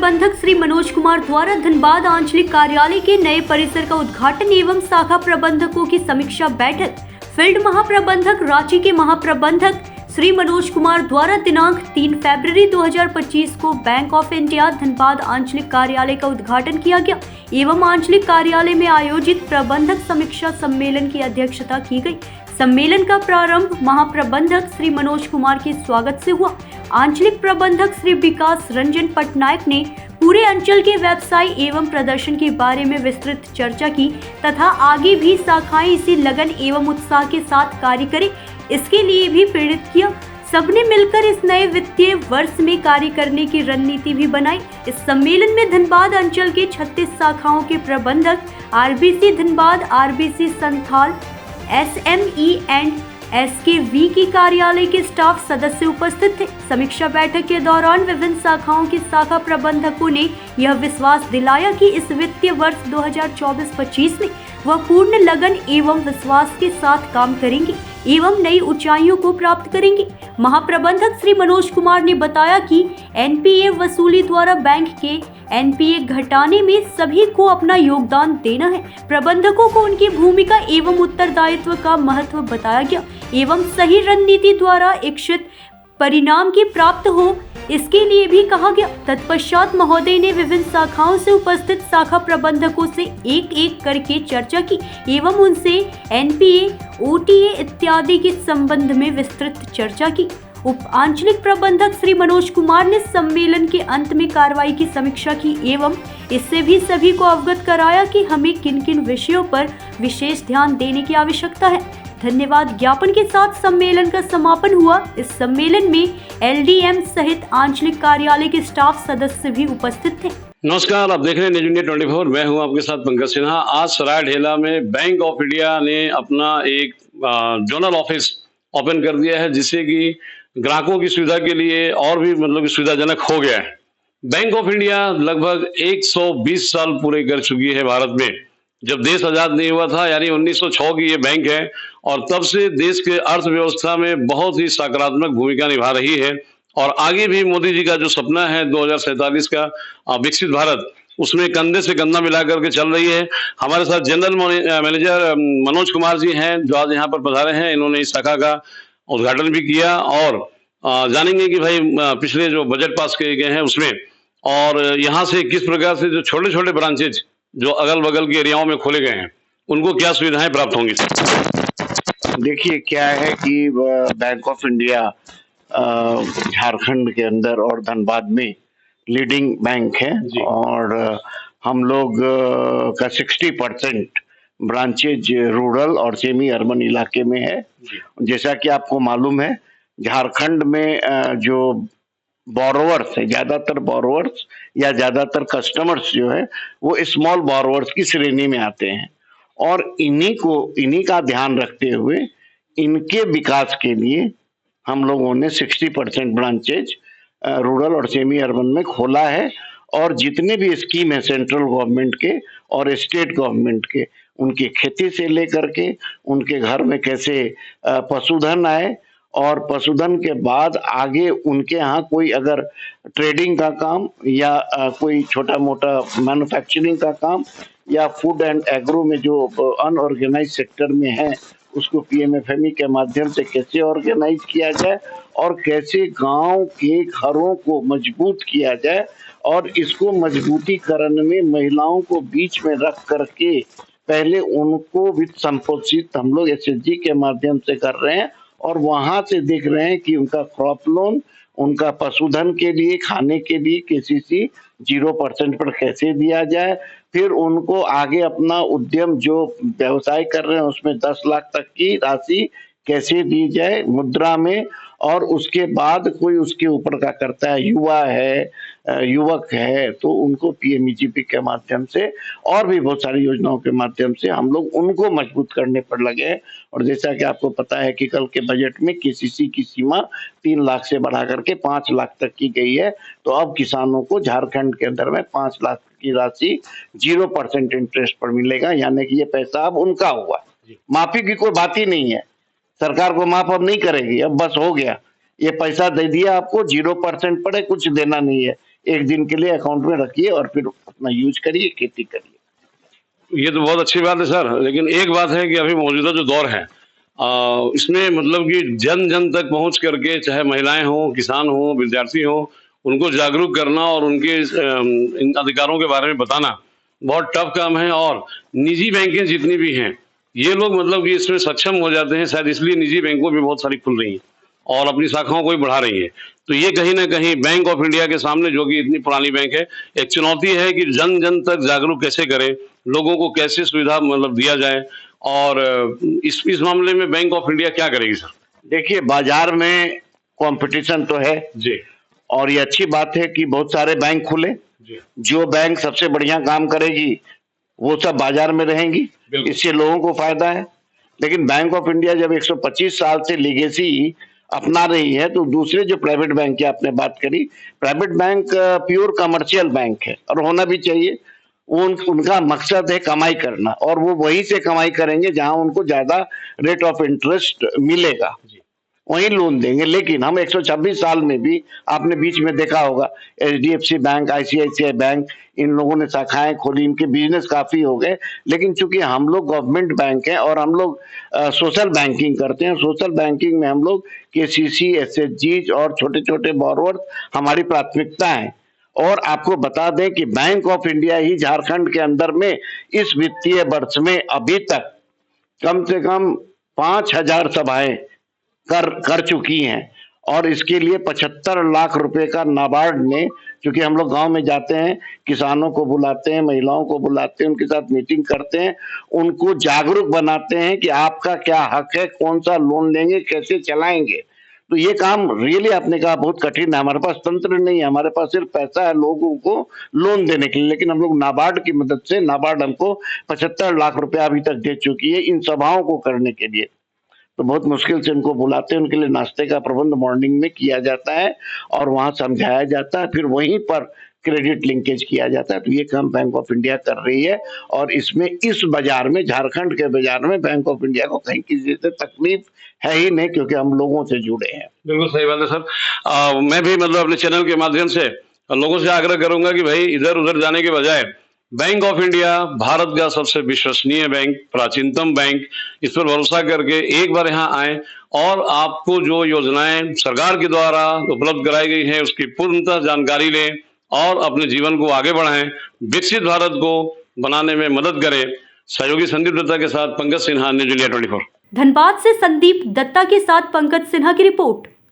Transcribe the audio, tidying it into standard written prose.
महाप्रबंधक श्री मनोज कुमार द्वारा धनबाद आंचलिक कार्यालय के नए परिसर का उद्घाटन एवं शाखा प्रबंधकों की समीक्षा बैठक। फील्ड महाप्रबंधक रांची के महाप्रबंधक श्री मनोज कुमार द्वारा दिनांक 3 फरवरी 2025 को बैंक ऑफ इंडिया धनबाद आंचलिक कार्यालय का उद्घाटन किया गया एवं आंचलिक कार्यालय में आयोजित प्रबंधक समीक्षा सम्मेलन की अध्यक्षता की गई। सम्मेलन का प्रारंभ महाप्रबंधक श्री मनोज कुमार के स्वागत से हुआ। आंचलिक प्रबंधक श्री विकास रंजन पटनायक ने पूरे अंचल के व्यवसाय एवं प्रदर्शन के बारे में विस्तृत चर्चा की तथा आगे भी शाखाएं इसी लगन एवं उत्साह के साथ कार्य करें, इसके लिए भी प्रेरित किया। सबने मिलकर इस नए वित्तीय वर्ष में कार्य करने की रणनीति भी बनाई। इस सम्मेलन में धनबाद अंचल के 36 शाखाओं के प्रबंधक, RBC Dhanbad, RBC Santhal, SME and SKV की कार्यालय के स्टाफ सदस्य उपस्थित थे। समीक्षा बैठक के दौरान विभिन्न शाखाओं के शाखा प्रबंधकों ने यह विश्वास दिलाया कि इस वित्तीय वर्ष 2024-25 में वह पूर्ण लगन एवं विश्वास के साथ काम करेंगे एवं नई ऊंचाइयों को प्राप्त करेंगे। महाप्रबंधक श्री मनोज कुमार ने बताया कि NPA वसूली द्वारा बैंक के NPA घटाने में सभी को अपना योगदान देना है। प्रबंधकों को उनकी भूमिका एवं उत्तरदायित्व का महत्व बताया गया एवं सही रणनीति द्वारा इच्छित परिणाम की प्राप्त हो, इसके लिए भी कहा गया। तत्पश्चात महोदय ने विभिन्न शाखाओं से उपस्थित शाखा प्रबंधकों से एक एक करके चर्चा की एवं उनसे NPA, OTA इत्यादि के संबंध में विस्तृत चर्चा की। उप आंचलिक प्रबंधक श्री मनोज कुमार ने सम्मेलन के अंत में कार्रवाई की समीक्षा की एवं इससे भी सभी को अवगत कराया कि हमें किन किन विषयों पर विशेष ध्यान देने की आवश्यकता है। धन्यवाद ज्ञापन के साथ सम्मेलन का समापन हुआ। इस सम्मेलन में LDM सहित आंचलिक कार्यालय के स्टाफ सदस्य भी उपस्थित थे। नमस्कार, आप देख रहे हैं न्यूज़ इंडिया 24। मैं हूं आपके साथ पंकज सिन्हा। आज सराय ढेला में बैंक ऑफ इंडिया ने अपना एक जोनल ऑफिस ओपन कर दिया है, जिससे कि ग्राहकों की सुविधा के लिए और भी सुविधाजनक हो गया है। बैंक ऑफ इंडिया लगभग 120 साल पूरे कर चुकी है भारत में। जब देश आजाद नहीं हुआ था, यानी 1906 की ये बैंक है और तब से देश के अर्थव्यवस्था में बहुत ही सकारात्मक भूमिका निभा रही है। और आगे भी मोदी जी का जो सपना है 2047 का विकसित भारत, उसमें कंधे से कंधा मिलाकर के चल रही है। हमारे साथ जनरल मैनेजर मनोज कुमार जी हैं, जो आज यहाँ पर पधारे हैं। इन्होंने इस शाखा का उद्घाटन भी किया और जानेंगे कि भाई पिछले जो बजट पास किए गए हैं उसमें और यहाँ से किस प्रकार से जो छोटे छोटे ब्रांचेज जो अगल बगल के एरियाओं में खोले गए हैं, उनको क्या सुविधाएं प्राप्त होंगी। देखिए, क्या है कि बैंक ऑफ इंडिया झारखंड के अंदर और धनबाद में लीडिंग बैंक है और हम लोग का 60% ब्रांचेज रूरल और सेमी अर्बन इलाके में है। जैसा कि आपको मालूम है, झारखंड में जो बोरोवर्स है, ज्यादातर बोरोवर्स या ज्यादातर कस्टमर्स जो है वो स्मॉल बोरोवर्स की श्रेणी में आते हैं और इन्हीं का ध्यान रखते हुए इनके विकास के लिए हम लोगों ने 60% ब्रांचेज रूरल और सेमी अर्बन में खोला है। और जितने भी स्कीम है सेंट्रल गवर्नमेंट के और स्टेट गवर्नमेंट के, उनकी खेती से लेकर के उनके घर में कैसे पशुधन आए और पशुधन के बाद आगे उनके यहाँ कोई अगर ट्रेडिंग का काम या कोई छोटा मोटा मैन्युफैक्चरिंग का काम या फूड एंड एग्रो में जो अनऑर्गेनाइज सेक्टर में है, उसको PMFME के माध्यम से कैसे ऑर्गेनाइज किया जाए और कैसे गांव के घरों को मजबूत किया जाए। और इसको मजबूतीकरण में महिलाओं को बीच में रख करके पहले उनको वित्त संपोषित हम लोग SHG के माध्यम से कर रहे हैं और वहां से देख रहे हैं कि उनका क्रॉप लोन, उनका पशुधन के लिए, खाने के लिए KCC 0% पर कैसे दिया जाए। फिर उनको आगे अपना उद्यम जो व्यवसाय कर रहे हैं उसमें 10 लाख तक की राशि कैसे दी जाए मुद्रा में। और उसके बाद कोई उसके ऊपर का करता है, युवा है, युवक है, तो उनको PMEGP के माध्यम से और भी बहुत सारी योजनाओं के माध्यम से हम लोग उनको मजबूत करने पर लगे हैं। और जैसा कि आपको पता है कि कल के बजट में KCC की सीमा 3 लाख से बढ़ा करके 5 लाख तक की गई है। तो अब किसानों को झारखंड के अंदर में 5 लाख की राशि 0% इंटरेस्ट पर मिलेगा, यानी कि ये पैसा अब उनका हुआ। माफी की कोई बात ही नहीं है, सरकार को माफ अब नहीं करेगी, अब बस हो गया, ये पैसा दे दिया आपको, 0% पर है, कुछ देना नहीं है। एक दिन के लिए अकाउंट में रखिए और फिर अपना यूज करिए, खेती करिए। ये तो बहुत अच्छी बात है सर, लेकिन एक बात है कि अभी मौजूदा जो दौर है इसमें मतलब कि जन जन तक पहुंच करके, चाहे महिलाएं हों, किसान हों, विद्यार्थी हों, उनको जागरूक करना और उनके इन अधिकारों के बारे में बताना बहुत टफ काम है। और निजी बैंकें जितनी भी हैं, ये लोग मतलब कि इसमें सक्षम हो जाते हैं, शायद इसलिए निजी बैंकों भी बहुत सारी खुल रही हैं और अपनी शाखाओं को भी बढ़ा रही है। तो ये कहीं ना कहीं बैंक ऑफ इंडिया के सामने, जो कि इतनी पुरानी बैंक है, एक चुनौती है कि जन जन तक जागरूक कैसे करें, लोगों को कैसे सुविधा मतलब दिया जाए। और इस मामले में बैंक ऑफ इंडिया क्या करेगी सर? देखिए, बाजार में कंपटीशन तो है जी और ये अच्छी बात है कि बहुत सारे बैंक खुले। जी जो बैंक सबसे बढ़िया काम करेगी वो सब बाजार में रहेंगी, बिल्कुल। इससे लोगों को फायदा है। लेकिन बैंक ऑफ इंडिया जब 125 साल से लीगेसी अपना रही है, तो दूसरे जो प्राइवेट बैंक की आपने बात करी, private bank pure commercial bank है और होना भी चाहिए। उनका मकसद है कमाई करना और वो वहीं से कमाई करेंगे जहां उनको ज्यादा रेट ऑफ इंटरेस्ट मिलेगा, वही लोन देंगे। लेकिन हम 126 साल में भी, आपने बीच में देखा होगा, HDFC बैंक, ICICI बैंक, इन लोगों ने शाखाएं खोली, इनके बिजनेस काफी हो गए। लेकिन चूंकि हम लोग गवर्नमेंट बैंक हैं और हम लोग सोशल बैंकिंग करते हैं, सोशल बैंकिंग में हम लोग KCC, SHG और छोटे छोटे बोरोवर हमारी प्राथमिकता है। और आपको बता दें कि बैंक ऑफ इंडिया ही झारखंड के अंदर में इस वित्तीय वर्ष में अभी तक कम से कम 5000 सभाएं कर चुकी हैं और इसके लिए 75 लाख रुपए का नाबार्ड ने, क्योंकि हम लोग गांव में जाते हैं, किसानों को बुलाते हैं, महिलाओं को बुलाते हैं, उनके साथ मीटिंग करते हैं, उनको जागरूक बनाते हैं कि आपका क्या हक है, कौन सा लोन लेंगे, कैसे चलाएंगे। तो ये काम रियली आपने कहा बहुत कठिन है। हमारे पास तंत्र नहीं है, हमारे पास सिर्फ पैसा है लोगों को लोन देने के लिए, लेकिन हम लोग नाबार्ड की मदद से, नाबार्ड हमको 75 लाख रुपया अभी तक दे चुकी है इन सभाओं को करने के लिए। तो बहुत मुश्किल से उनको बुलाते हैं, उनके लिए नाश्ते का प्रबंध मॉर्निंग में किया जाता है और वहां समझाया जाता है, फिर वहीं पर क्रेडिट लिंकेज किया जाता है। तो ये काम बैंक ऑफ इंडिया कर रही है और इसमें, इस बाजार में, झारखंड के बाजार में बैंक ऑफ इंडिया को कहीं किसी से तकलीफ है ही नहीं, क्योंकि हम लोगों से जुड़े हैं। बिल्कुल सही बात है सर। मैं भी मतलब अपने चैनल के माध्यम से लोगों से आग्रह करूंगा कि भाई इधर उधर जाने के बजाय बैंक ऑफ इंडिया भारत का सबसे विश्वसनीय बैंक, प्राचीनतम बैंक, इस पर भरोसा करके एक बार यहाँ आए और आपको जो योजनाएं सरकार के द्वारा उपलब्ध कराई गई हैं उसकी पूर्णतः जानकारी लें और अपने जीवन को आगे बढ़ाएं, विकसित भारत को बनाने में मदद करें। सहयोगी संदीप दत्ता के साथ पंकज सिन्हा, न्यूज़ इंडिया 24। धनबाद से संदीप दत्ता के साथ पंकज सिन्हा की रिपोर्ट।